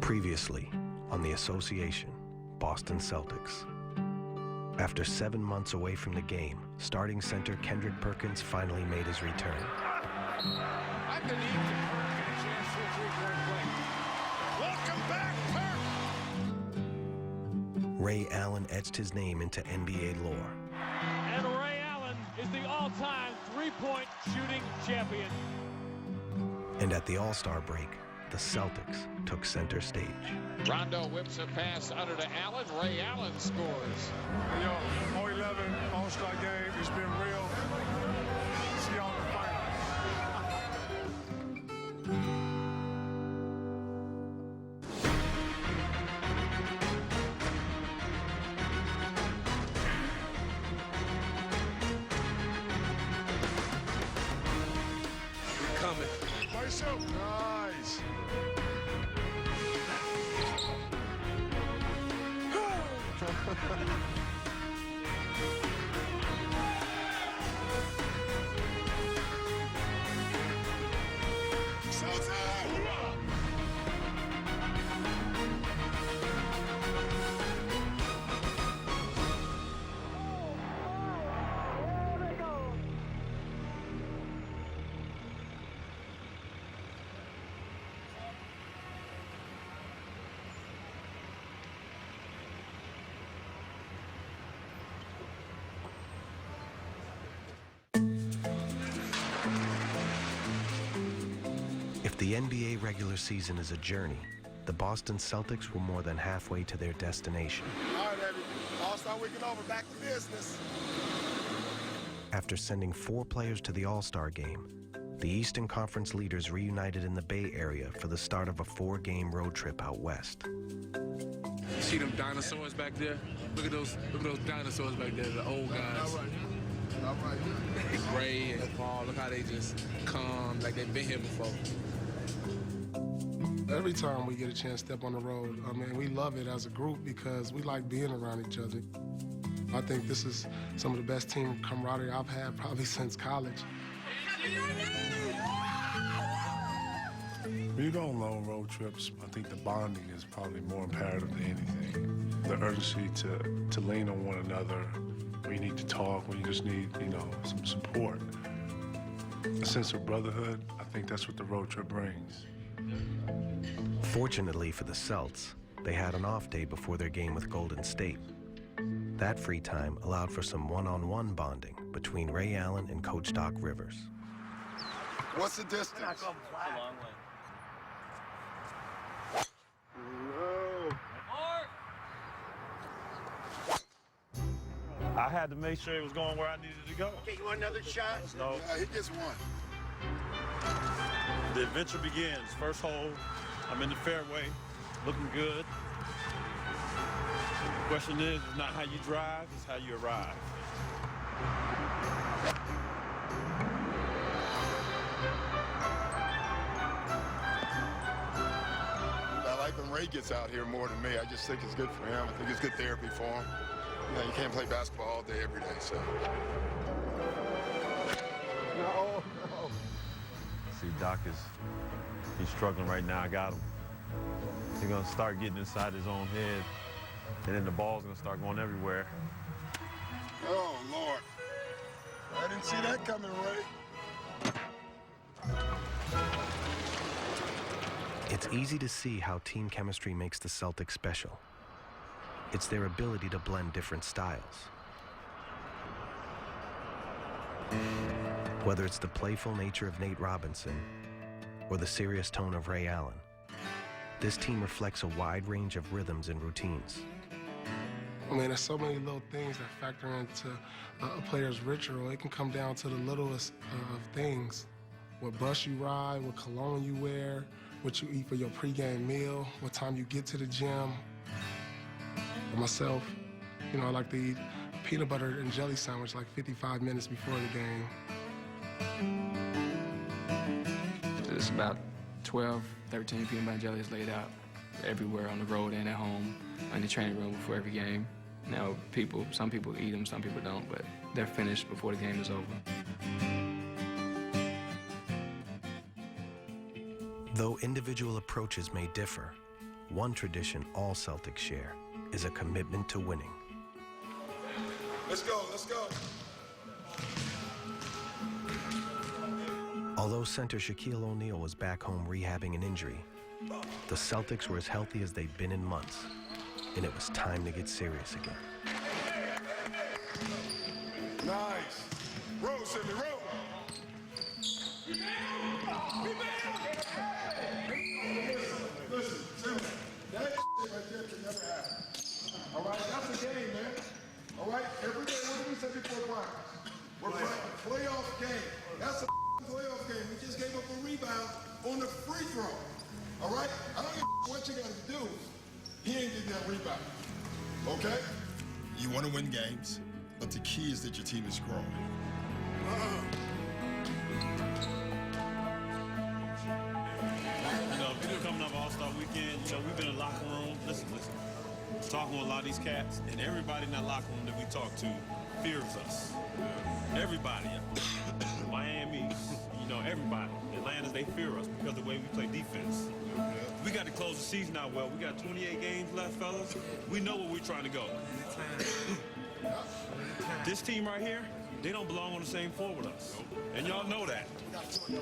Previously on the Association, Boston Celtics. After 7 months away from the game, starting center Kendrick Perkins finally made his return. I believe that Perk had a chance for a three-point play. Welcome back, Perk! Ray Allen etched his name into NBA lore. And Ray Allen is the all-time three-point shooting champion. And at the All-Star break, the Celtics took center stage. Rondo whips a pass under to Allen. Ray Allen scores. Yo, 0-11 All-Star game. It's been real. See y'all in the final. We're coming. Nice show. Nice. If the NBA regular season is a journey, the Boston Celtics were more than halfway to their destination. All right, everybody. All-Star weekend over. Back to business. After sending 4 players to the All-Star game, the Eastern Conference leaders reunited in the Bay Area for the start of a 4-game road trip out west. See them dinosaurs back there? Look at those dinosaurs back there, the old guys. All right. Ray and Paul, look how they just calm, like they've been here before. Every time we get a chance to step on the road, I mean, we love it as a group because we like being around each other. I think this is some of the best team camaraderie I've had probably since college. When you go on long road trips, I think the bonding is probably more imperative than anything. The urgency to lean on one another when you need to talk, when you just need, some support. A sense of brotherhood, I think that's what the road trip brings. Fortunately for the Celts, they had an off day before their game with Golden State. That free time allowed for some one-on-one bonding between Ray Allen and Coach Doc Rivers. What's the distance? A long way. I had to make sure it was going where I needed to go. Okay, you want another shot? No. He gets one. The adventure begins. First hole, I'm in the fairway, looking good. The question is not how you drive, it's how you arrive. I like when Ray gets out here more than me. I just think it's good for him. I think it's good therapy for him. You can't play basketball all day, every day, so. No. See, Doc he's struggling right now. I got him. He's gonna start getting inside his own head, and then the ball's gonna start going everywhere. Oh, Lord. I didn't see that coming, Ray. It's easy to see how team chemistry makes the Celtics special. It's their ability to blend different styles. Whether it's the playful nature of Nate Robinson or the serious tone of Ray Allen, this team reflects a wide range of rhythms and routines. I mean, there's so many little things that factor into a player's ritual. It can come down to the littlest of things. What bus you ride, what cologne you wear, what you eat for your pregame meal, what time you get to the gym. For myself, I like to eat a peanut butter and jelly sandwich like 55 minutes before the game. There's about 12, 13 peanut butter jellies laid out everywhere on the road and at home, in the training room before every game. Now, some people eat them, some people don't, but they're finished before the game is over. Though individual approaches may differ, One tradition all Celtics share is a commitment to winning. Let's go, let's go. Although center Shaquille O'Neal was back home rehabbing an injury, the Celtics were as healthy as they'd been in months, and it was time to get serious again. Nice. Roll, Sidney, roll. Listen, Sidney, that shit right there can never happen. All right, that's a game, man. All right, every day, what did we say before practice? We're playing a playoff game. That's a playoff game. We just gave up a rebound on the free throw. All right? I don't give a what you got to do. He ain't getting that rebound. Okay? You want to win games, but the key is that your team is growing. You know, people coming up All-Star Weekend, you know, we've been in the locker room, listen, talking with a lot of these cats, and everybody in that locker room that we talk to fears us. Everybody. Miami, you know, everybody. Atlanta's, they fear us because of the way we play defense. We got to close the season out well. We got 28 games left, fellas. We know where we're trying to go. This team right here, they don't belong on the same floor with us. And y'all know that.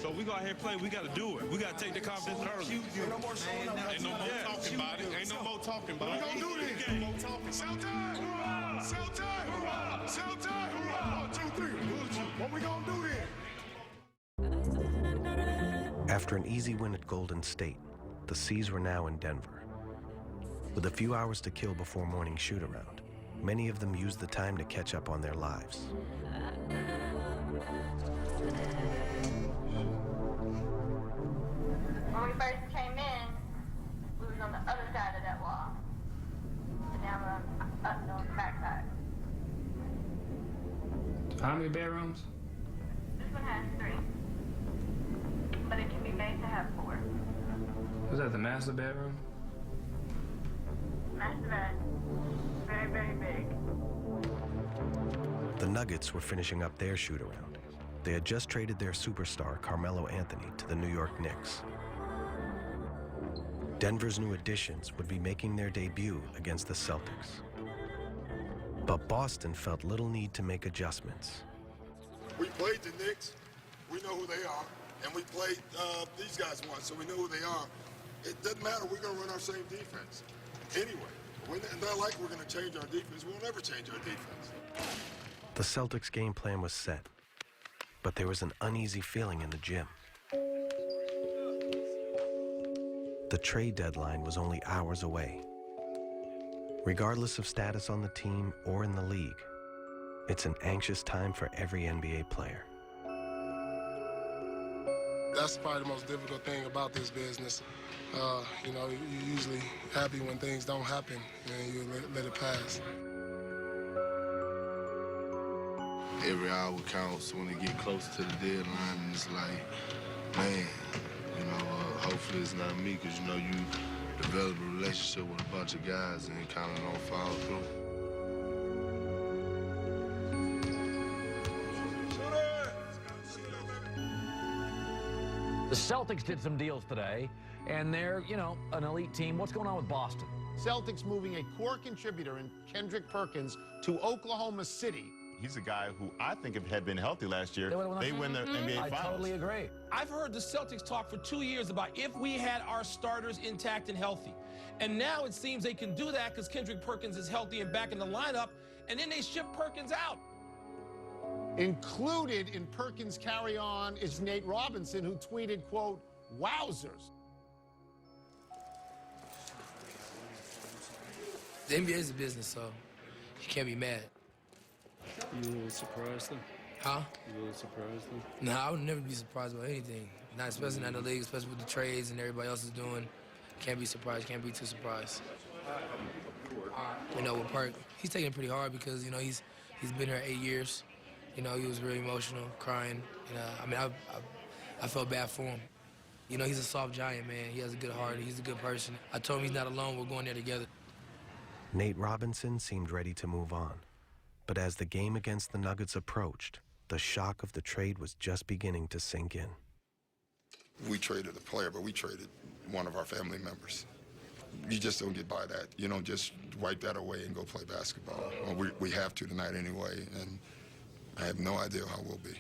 So we go out here and play. We got to do it. We got to take the confidence early. Ain't no more showing up. Ain't no more talking about it. Ain't no more talking about it. We're going to do this. Sell time. Hurrah. Sell time. Hurrah. Sell time. Hurrah. 1, 2, 3. What we going to do then? After an easy win at Golden State, the C's were now in Denver. With a few hours to kill before morning shoot-around, many of them used the time to catch up on their lives. When we first came in, we was on the other side of that wall. And now we're on the back side. How many bedrooms? This one has 3. But it can be made to have 4. Was that the master bedroom? Master bed. Very, very big. The Nuggets were finishing up their shoot-around. They had just traded their superstar, Carmelo Anthony, to the New York Knicks. Denver's new additions would be making their debut against the Celtics. But Boston felt little need to make adjustments. We played the Knicks. We know who they are. And we played these guys once, so we know who they are. It doesn't matter. We're going to run our same defense. Anyway, it's not like we're going to change our defense. We'll never change our defense. The Celtics' game plan was set, but there was an uneasy feeling in the gym. The trade deadline was only hours away. Regardless of status on the team or in the league, it's an anxious time for every NBA player. That's probably the most difficult thing about this business. You know, you're usually happy when things don't happen and you let it pass. Every hour counts when it get close to the deadline, and it's like, man, you know, hopefully it's not me, because, you know, you develop a relationship with a bunch of guys and it kind of don't follow through. The Celtics did some deals today, and they're, you know, an elite team. What's going on with Boston? Celtics moving a core contributor in Kendrick Perkins to Oklahoma City. He's a guy who I think if had been healthy last year, they win the NBA Finals. I totally agree. I've heard the Celtics talk for 2 years about if we had our starters intact and healthy. And now it seems they can do that because Kendrick Perkins is healthy and back in the lineup, and then they ship Perkins out. Included in Perkins' carry-on is Nate Robinson, who tweeted, quote, "Wowzers." The NBA is a business, so you can't be mad. You a little surprised then? Huh? You a little surprised then? No, I would never be surprised by anything. Not especially not in the league, especially with the trades and everybody else is doing. Can't be surprised, can't be too surprised. You know, with Perk, he's taking it pretty hard because, you know, he's been here 8 years. You know, he was really emotional, crying. And, I mean, I felt bad for him. You know, he's a soft giant, man. He has a good heart. He's a good person. I told him he's not alone. We're going there together. Nate Robinson seemed ready to move on. But as the game against the Nuggets approached, the shock of the trade was just beginning to sink in. We traded a player, but we traded one of our family members. you just don't get by that. You don't just wipe that away and go play basketball. Well, we have to tonight anyway, and I have no idea how we'll be.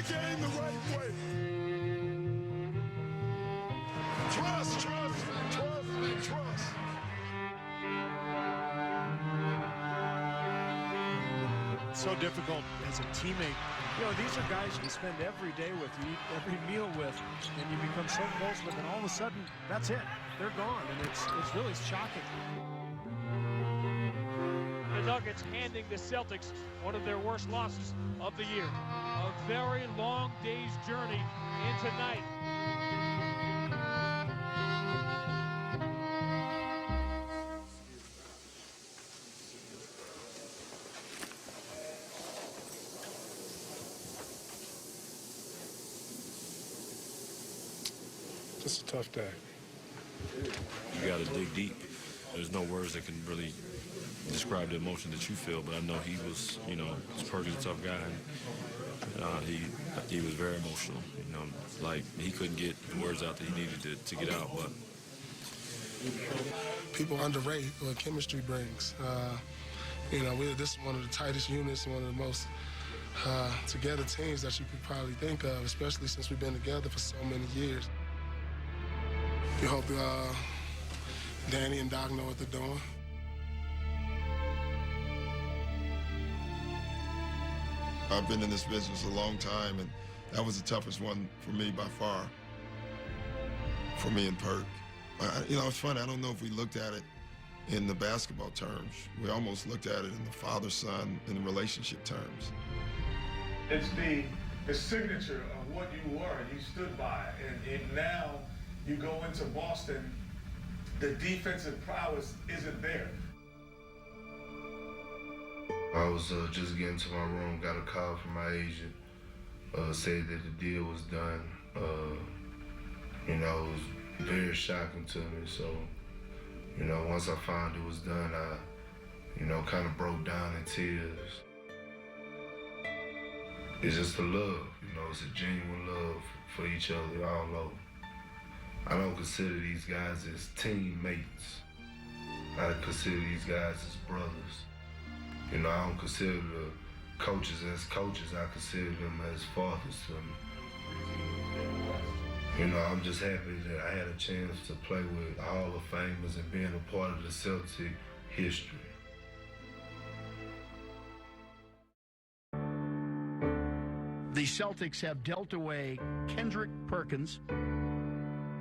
Game the right way. Trust. So difficult as a teammate. You know, these are guys you spend every day with, you eat every meal with, and you become so close with, and all of a sudden, that's it. They're gone, and it's really shocking. The Nuggets handing the Celtics one of their worst losses of the year. A very long day's journey into night. It's a tough day. You got to dig deep. There's no words that can really describe the emotion that you feel, but I know he was, you know, Perkins a tough guy. And, he was very emotional. You know, like he couldn't get the words out that he needed to get out. But people underrate what chemistry brings. You know, this is one of the tightest units, one of the most together teams that you could probably think of, especially since we've been together for so many years. We hope Danny and Doc know what they're doing. I've been in this business a long time, and that was the toughest one for me by far, for me and Perk. You know, it's funny, I don't know if we looked at it in the basketball terms. We almost looked at it in the father-son, in the relationship terms. It's the signature of what you were, and you stood by. And now you go into Boston, the defensive prowess isn't there. I was just getting to my room, got a call from my agent, said that the deal was done. You know, it was very shocking to me. So, you know, once I found it was done, I, you know, kind of broke down in tears. It's just a love, you know, it's a genuine love for each other all over. I don't consider these guys as teammates. I consider these guys as brothers. You know, I don't consider the coaches as coaches. I consider them as fathers to me. You know, I'm just happy that I had a chance to play with Hall of Famers and being a part of the Celtic history. The Celtics have dealt away Kendrick Perkins. All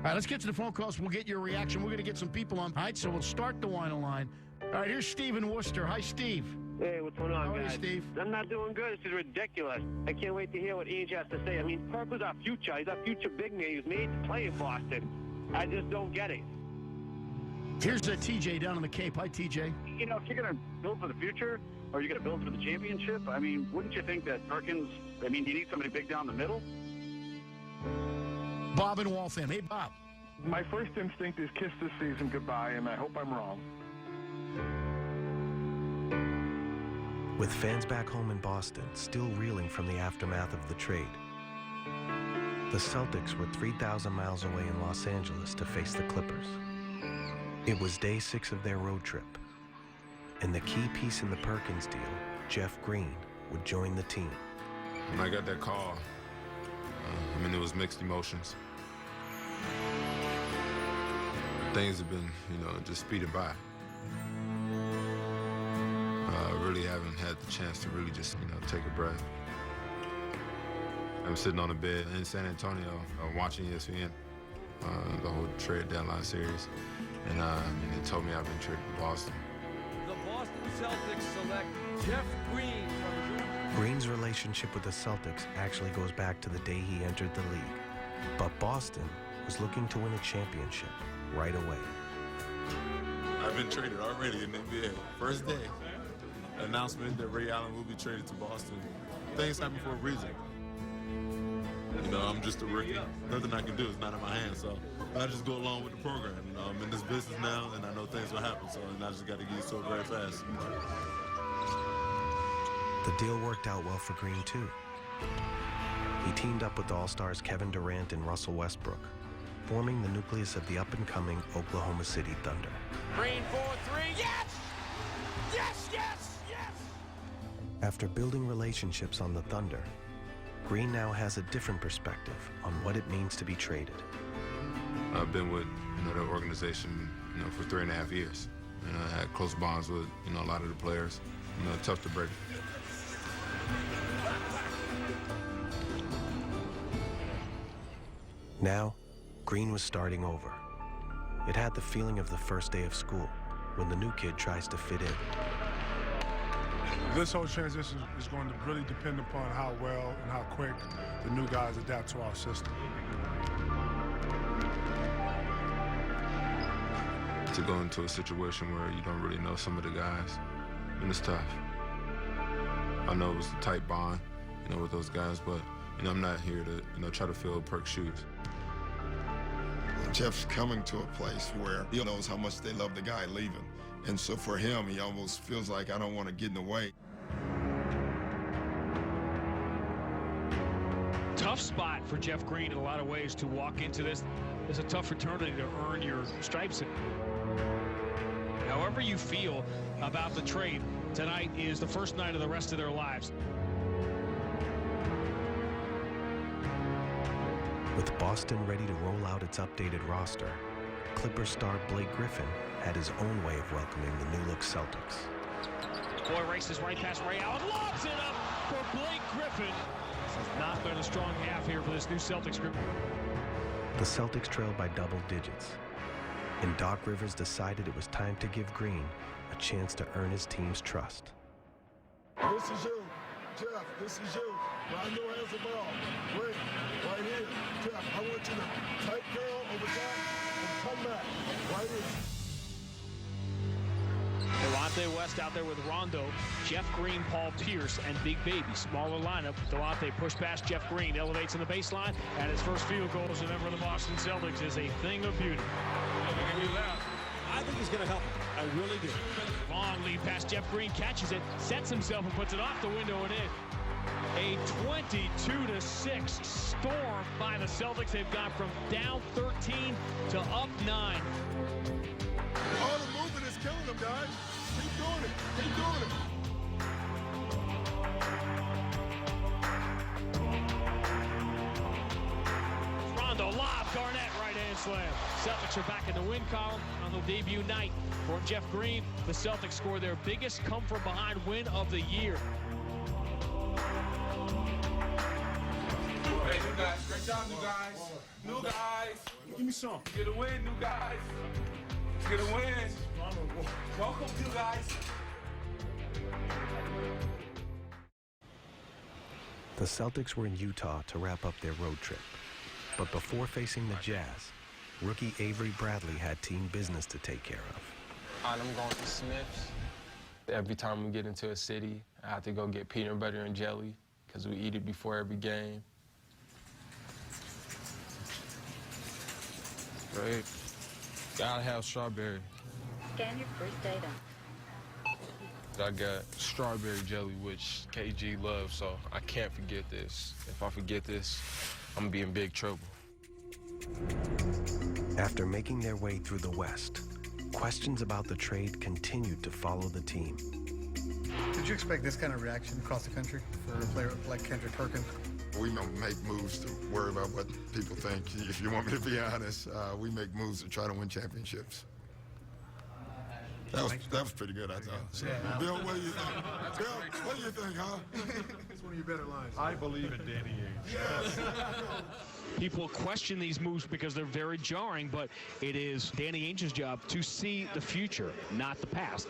right, let's get to the phone calls. We'll get your reaction. We're going to get some people on. All right, so we'll start the wine line. All right, here's Steve in Worcester. Hi, Steve. Hey, what's going on, How are you, guys? Steve? I'm not doing good. This is ridiculous. I can't wait to hear what Ainge has to say. I mean, Perk was our future. He's our future big man. He was made to play in Boston. I just don't get it. Here's TJ down in the Cape. Hi, TJ. You know, if you're going to build for the future or you're going to build for the championship, I mean, wouldn't you think that Perkins, I mean, do you need somebody big down the middle? Bob in Waltham. Hey, Bob. My first instinct is kiss this season goodbye, and I hope I'm wrong. With fans back home in Boston still reeling from the aftermath of the trade, the Celtics were 3,000 miles away in Los Angeles to face the Clippers. It was day 6 of their road trip, and the key piece in the Perkins deal, Jeff Green, would join the team. When I got that call, I mean, it was mixed emotions. Things have been, you know, just speeding by. Really haven't had the chance to really just, you know, take a breath. I'm sitting on a bed in San Antonio watching ESPN, the whole trade deadline series, and they told me I've been traded to Boston. The Boston Celtics select Jeff Green from the Green's relationship with the Celtics actually goes back to the day he entered the league, but Boston was looking to win a championship right away. I've been traded already in the NBA. First day. Announcement that Ray Allen will be traded to Boston. Things happen for a reason. You know, I'm just a rookie. Nothing I can do is not in my hands. So I just go along with the program. You know, I'm in this business now, and I know things will happen. So I just got to get used to it very fast. The deal worked out well for Green, too. He teamed up with All-Stars Kevin Durant and Russell Westbrook, forming the nucleus of the up-and-coming Oklahoma City Thunder. Green for three. Yes! Yes, yes, yes! After building relationships on the Thunder, Green now has a different perspective on what it means to be traded. I've been with the organization for 3.5 years. I had close bonds with a lot of the players. Tough to break. Now, Green was starting over. It had the feeling of the first day of school, when the new kid tries to fit in. This whole transition is going to really depend upon how well and how quick the new guys adapt to our system. To go into a situation where you don't really know some of the guys, and it's tough. I know it was a tight bond, with those guys, but I'm not here to try to fill Perk's shoes. Jeff's coming to a place where he knows how much they love the guy leaving. And so for him, he almost feels like, I don't want to get in the way. Tough spot for Jeff Green in a lot of ways to walk into this. It's a tough fraternity to earn your stripes in. However you feel about the trade, tonight is the first night of the rest of their lives. With Boston ready to roll out its updated roster, Clippers star Blake Griffin had his own way of welcoming the new-look Celtics. Boy races right past Ray Allen, lobs it up for Blake Griffin. This has not been a strong half here for this new Celtics group. The Celtics trailed by double digits, and Doc Rivers decided it was time to give Green a chance to earn his team's trust. This is you, Jeff, this is you. Rondo has the ball. Wait, right here. Jeff, I want you to tight girl over top and come back. Right here. Delonte West out there with Rondo, Jeff Green, Paul Pierce, and Big Baby. Smaller lineup. Delonte push past Jeff Green, elevates in the baseline, and his first field goal as a member of the Boston Celtics is a thing of beauty. I think he's going to help him. I really do. Long lead past Jeff Green, catches it, sets himself and puts it off the window and in. A 22-6 storm by the Celtics. They've gone from down 13 to up 9. All the movement is killing them, guys. Keep doing it. Keep doing it. Rondo, lob, Garnett, right-hand slam. Celtics are back in the win column on the debut night for Jeff Green. The Celtics score their biggest come-from-behind win of the year. Hey, new guys. Great job, new guys. New guys. Give me some. Get a win, new guys. Get a win. Welcome, new guys. The Celtics were in Utah to wrap up their road trip. But before facing the Jazz, rookie Avery Bradley had team business to take care of. All right, I'm going to Smith's. Every time we get into a city, I have to go get peanut butter and jelly because we eat it before every game. Great. Gotta have strawberry. Scan your first item. I got strawberry jelly, which KG loves, so I can't forget this. If I forget this, I'm gonna be in big trouble. After making their way through the West, questions about the trade continued to follow the team. Did you expect this kind of reaction across the country for a player like Kendrick Perkins? We don't make moves to worry about what people think. If you want me to be honest, we make moves to try to win championships. That was pretty good, I thought. So, Bill, what do you think? Bill, what do you think, huh? It's one of your better lines. I believe in Danny Ainge. Yes. People question these moves because they're very jarring, but it is Danny Ainge's job to see the future, not the past.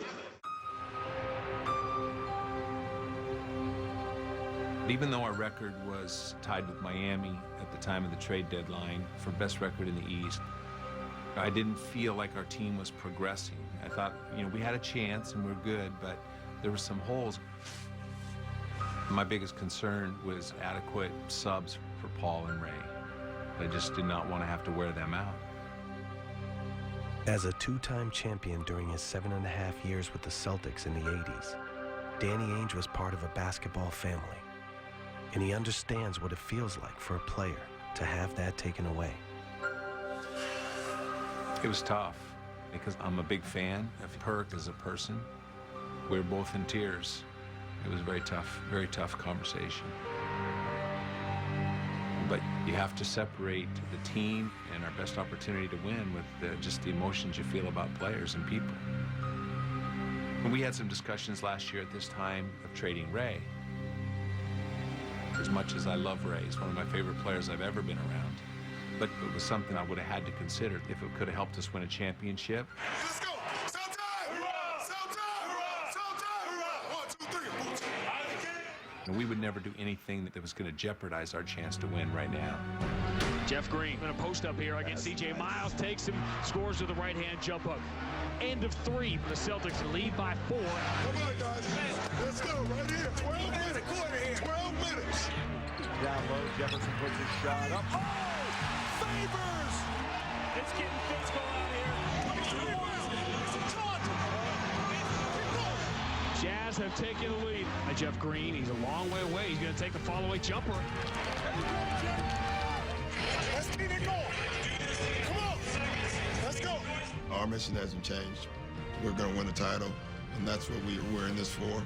Even though our record was tied with Miami at the time of the trade deadline for best record in the East, I didn't feel like our team was progressing. I thought, we had a chance and we're good, but there were some holes. My biggest concern was adequate subs for Paul and Ray. I just did not want to have to wear them out. As a two-time champion during his 7.5 years with the Celtics in the 80s, Danny Ainge was part of a basketball family, and he understands what it feels like for a player to have that taken away. It was tough because I'm a big fan of Perk as a person. We were both in tears. It was a very tough conversation. But you have to separate the team and our best opportunity to win with just the emotions you feel about players and people. And we had some discussions last year at this time of trading Ray. As much as I love Ray, he's one of my favorite players I've ever been around. But it was something I would have had to consider if it could have helped us win a championship. Let's go! Celtics! Hurrah! Celtics! Celtics! Hurrah! 1, 2, 3. And we would never do anything that was going to jeopardize our chance to win right now. Jeff Green in a post up here against C.J. Miles, takes him, scores with a right-hand jump hook. End of 3. The Celtics lead by 4. Come on, guys. Let's go right here. 12 minutes. 12 minutes. Down low, Jefferson puts his shot up. Oh! Favors! It's getting physical out here. Jazz have taken the lead. Jeff Green, he's a long way away. He's going to take the follow-away jumper. Let's keep it going. Come on. Let's go. Our mission hasn't changed. We're going to win the title, and that's what we're in this for.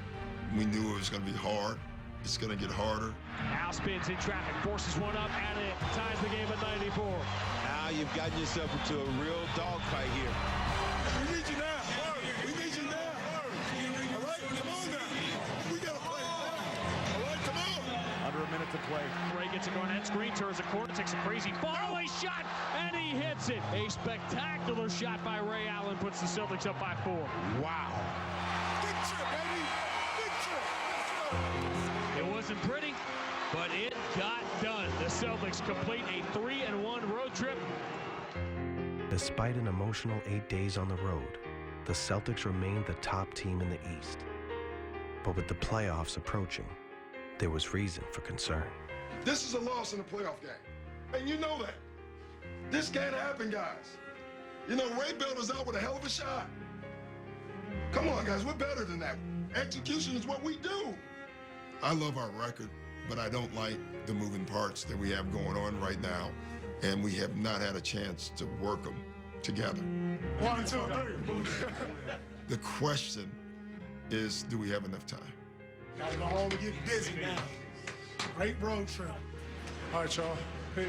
We knew it was going to be hard. It's going to get harder. Al spins in traffic, forces one up, and it ties the game at 94. Now you've gotten yourself into a real dogfight here. We need you now. We need you now. All right, come on now. We got to play now. All right, come on. Under a minute to play. Ray gets a Garnett screen, turns the corner, takes a crazy follow-away shot, and he hits it. A spectacular shot by Ray Allen puts the Celtics up by 4. Wow. Big trip, baby. Big trip. It wasn't pretty, but it got done. The Celtics complete a 3-1 road trip. Despite an emotional 8 days on the road, the Celtics remained the top team in the East. But with the playoffs approaching, there was reason for concern. This is a loss in a playoff game, and you know that. This can't happen, guys. You know, Ray bailed us out with a hell of a shot. Come on, guys, we're better than that. Execution is what we do. I love our record, but I don't like the moving parts that we have going on right now, and we have not had a chance to work them together. 1, 2, 3. The question is, do we have enough time? Gotta go home and get busy now. Great road trip. All right, y'all. Peace.